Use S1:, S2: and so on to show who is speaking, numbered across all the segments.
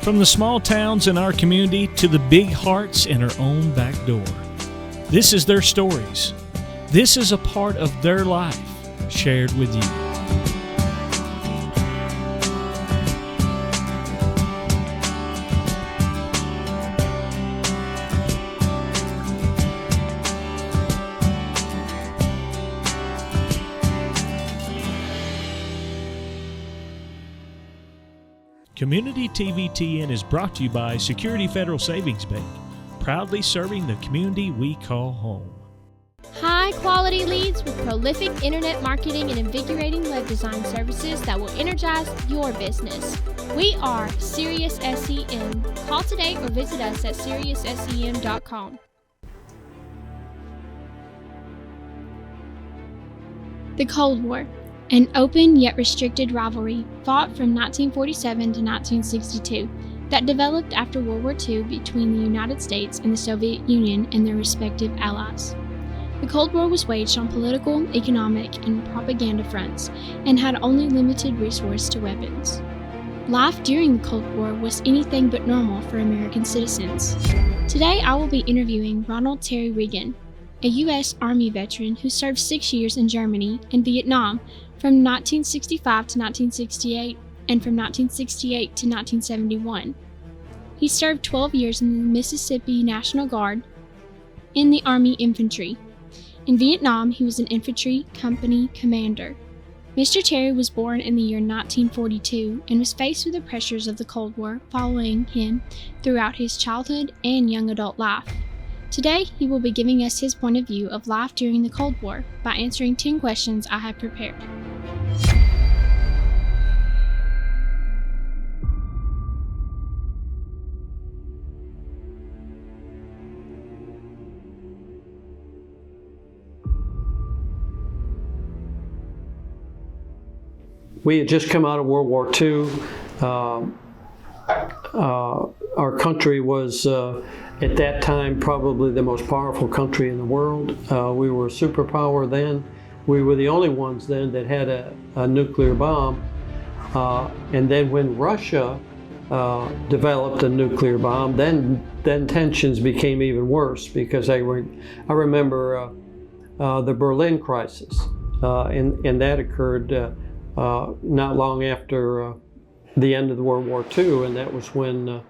S1: From the small towns in our community to the big hearts in our own back door. This is their stories. This is a part of their life shared with you. Community TVTN is brought to you by Security Federal Savings Bank, proudly serving the community we call home.
S2: High-quality leads with prolific internet marketing and invigorating web design services that will energize your business. We are SiriusSEM. Call today or visit us at SiriusSEM.com. The Cold War. An open yet restricted rivalry fought from 1947 to 1962 that developed after World War II between the United States and the Soviet Union and their respective allies. The Cold War was waged on political, economic, and propaganda fronts and had only limited resource to weapons. Life during the Cold War was anything but normal for American citizens. Today I will be interviewing Ronald Regan, a U.S. Army veteran who served 6 years in Germany and Vietnam from 1965 to 1968 and from 1968 to 1971. He served 12 years in the Mississippi National Guard in the Army Infantry. In Vietnam, he was an infantry company commander. Mr. Terry was born in the year 1942 and was faced with the pressures of the Cold War following him throughout his childhood and young adult life. Today, he will be giving us his point of view of life during the Cold War by answering 10 questions I have prepared.
S3: We had just come out of World War II. Our country was, at that time, probably the most powerful country in the world. We were a superpower then. We were the only ones then that had a nuclear bomb. And then when Russia developed a nuclear bomb, then tensions became even worse, because I remember the Berlin crisis, and that occurred not long after the end of the World War II, and that was when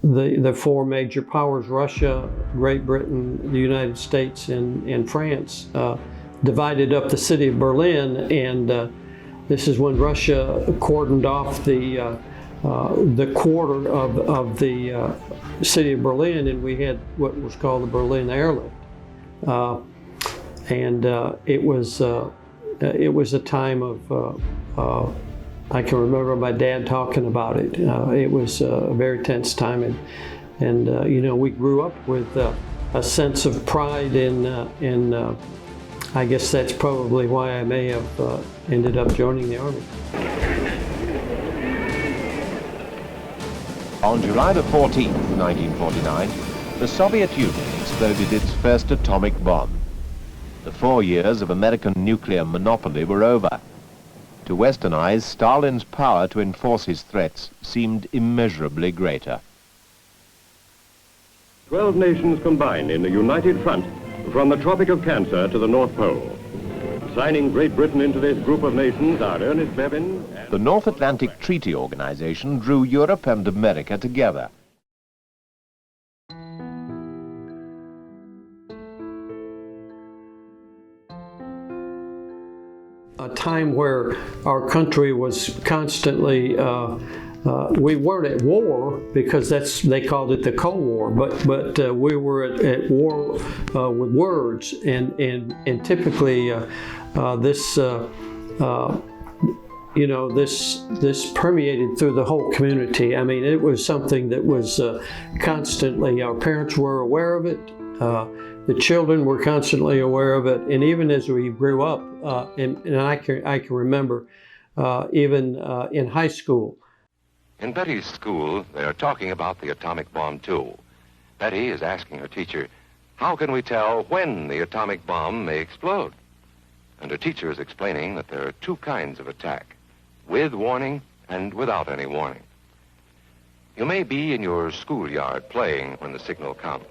S3: the four major powers, Russia, Great Britain, the United States, and France, divided up the city of Berlin, and this is when Russia cordoned off the quarter of the city of Berlin, and we had what was called the Berlin Airlift, and it was a time of I can remember my dad talking about it. It was a very tense time, and you know, we grew up with a sense of pride in I guess that's probably why I may have ended up joining the Army.
S4: On July the 14th, 1949, the Soviet Union exploded its first atomic bomb. The 4 years of American nuclear monopoly were over. To Western eyes, Stalin's power to enforce his threats seemed immeasurably greater.
S5: 12 nations combined in a united front from the Tropic of Cancer to the North Pole. Signing Great Britain into this group of nations are Ernest Bevin.
S4: The North Atlantic Treaty Organization drew Europe and America together.
S3: A time where our country was constantly, we weren't at war, because they called it the Cold War, but we were at war with words, and typically this permeated through the whole community. I mean, it was something that was constantly, our parents were aware of it. The children were constantly aware of it, and even as we grew up, and I can remember even in high school.
S6: In Betty's school, they are talking about the atomic bomb too. Betty is asking her teacher, how can we tell when the atomic bomb may explode? And her teacher is explaining that there are two kinds of attack, with warning and without any warning. You may be in your schoolyard playing when the signal comes.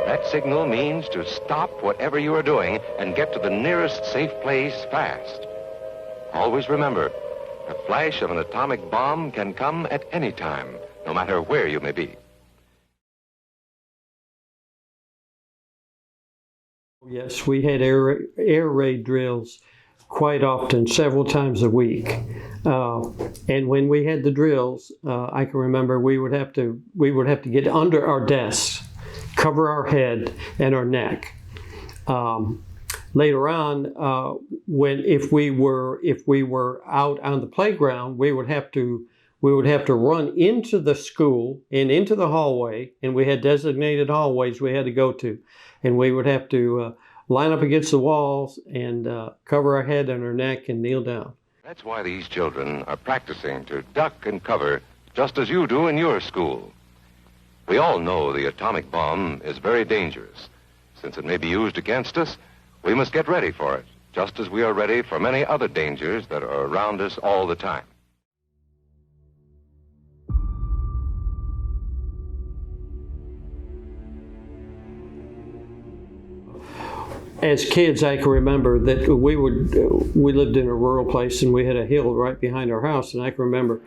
S6: That signal means to stop whatever you are doing and get to the nearest safe place fast. Always remember, the flash of an atomic bomb can come at any time, no matter where you may be.
S3: Yes, we had air raid drills quite often, several times a week. And when we had the drills, I can remember we would have to get under our desks, cover our head and our neck. Later on, if we were out on the playground, we would have to run into the school and into the hallway, and we had designated hallways we had to go to, and we would have to line up against the walls and cover our head and our neck and kneel down.
S6: That's why these children are practicing to duck and cover just as you do in your school. We all know the atomic bomb is very dangerous. Since it may be used against us, we must get ready for it, just as we are ready for many other dangers that are around us all the time.
S3: As kids, I can remember that we lived in a rural place and we had a hill right behind our house, and I can remember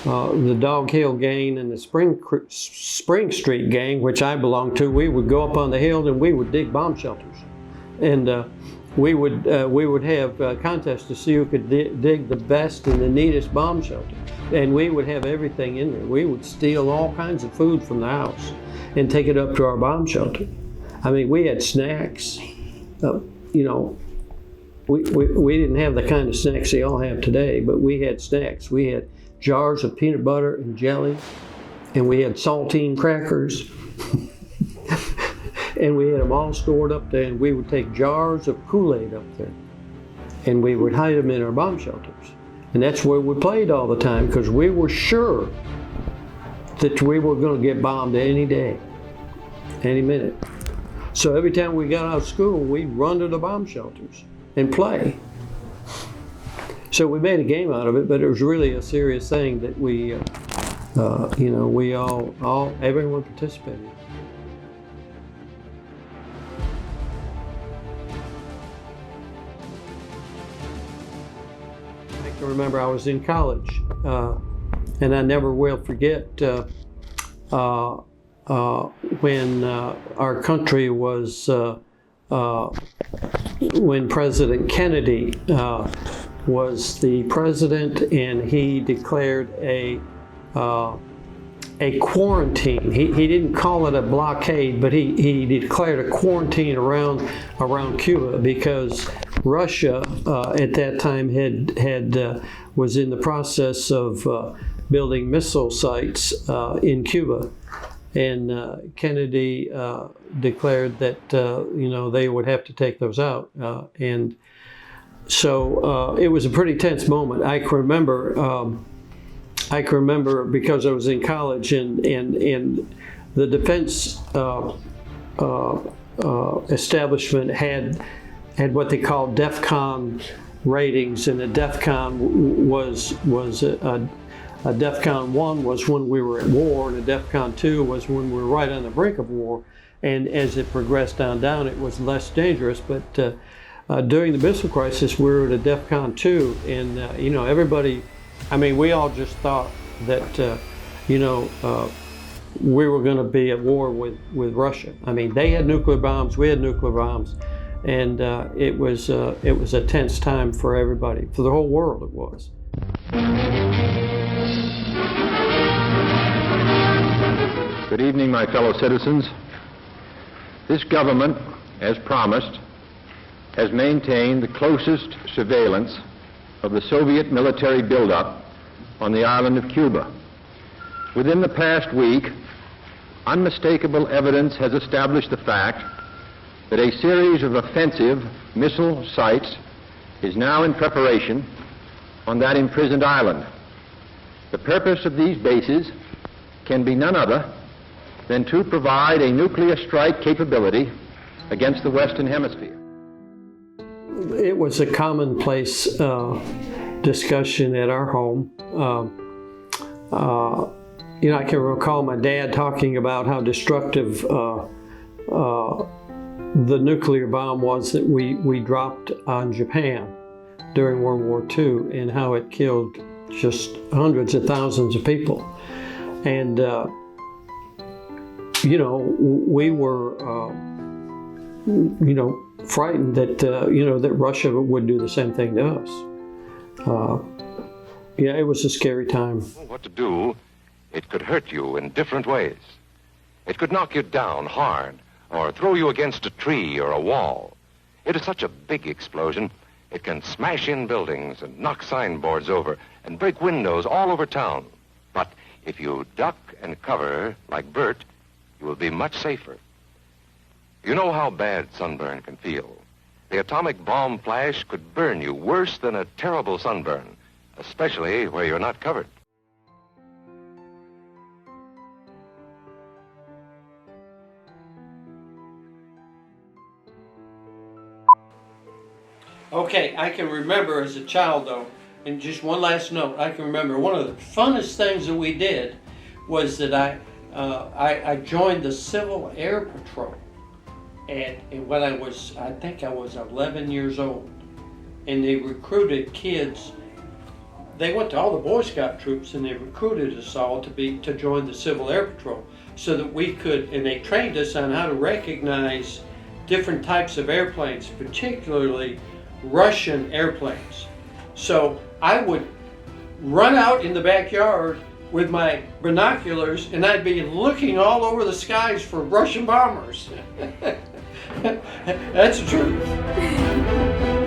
S3: the Dog Hill Gang and the Spring Street Gang, which I belonged to. We would go up on the hill and we would dig bomb shelters, and we would have contests to see who could dig the best and the neatest bomb shelter, and we would have everything in there. We would steal all kinds of food from the house and take it up to our bomb shelter. I mean, we had snacks. We didn't have the kind of snacks they all have today, but we had snacks. We had jars of peanut butter and jelly, and we had saltine crackers, and we had them all stored up there, and we would take jars of Kool-Aid up there, and we would hide them in our bomb shelters. And that's where we played all the time, because we were sure that we were going to get bombed any day, any minute. So every time we got out of school, we'd run to the bomb shelters and play. So we made a game out of it, but it was really a serious thing that we everyone participated. I can remember I was in college, and I never will forget when our country was, when President Kennedy was the president, and he declared a quarantine. He didn't call it a blockade, but he declared a quarantine around Cuba, because Russia at that time was in the process of building missile sites in Cuba. And Kennedy declared that they would have to take those out, and so it was a pretty tense moment. I can remember because I was in college, and the defense establishment had what they called DEFCON ratings, and a DEFCON was a DEFCON 1 was when we were at war, and a DEFCON 2 was when we were right on the brink of war. And as it progressed down, it was less dangerous. But during the missile crisis, we were at a DEFCON 2, and everybody, we all just thought that we were going to be at war with Russia. They had nuclear bombs, we had nuclear bombs, and it was a tense time for everybody, for the whole world. It was.
S7: Good evening, my fellow citizens. This government, as promised, has maintained the closest surveillance of the Soviet military buildup on the island of Cuba. Within the past week, unmistakable evidence has established the fact that a series of offensive missile sites is now in preparation on that imprisoned island. The purpose of these bases can be none other than to provide a nuclear strike capability against the Western Hemisphere.
S3: It was a commonplace discussion at our home. I can recall my dad talking about how destructive the nuclear bomb was that we dropped on Japan during World War II, and how it killed just hundreds of thousands of people. And we were frightened that that Russia would do the same thing to us. It was a scary time.
S6: What to do? It could hurt you in different ways. It could knock you down hard or throw you against a tree or a wall. It is such a big explosion, it can smash in buildings and knock signboards over and break windows all over town. But if you duck and cover like Bert, you will be much safer. You know how bad sunburn can feel. The atomic bomb flash could burn you worse than a terrible sunburn, especially where you're not covered.
S3: Okay, I can remember as a child, though, and just one last note, I can remember one of the funnest things that we did was that I joined the Civil Air Patrol and when I think I was 11 years old, and they recruited kids. They went to all the Boy Scout troops and they recruited us all to join the Civil Air Patrol so that we could, and they trained us on how to recognize different types of airplanes, particularly Russian airplanes. So I would run out in the backyard with my binoculars and I'd be looking all over the skies for Russian bombers. That's the truth.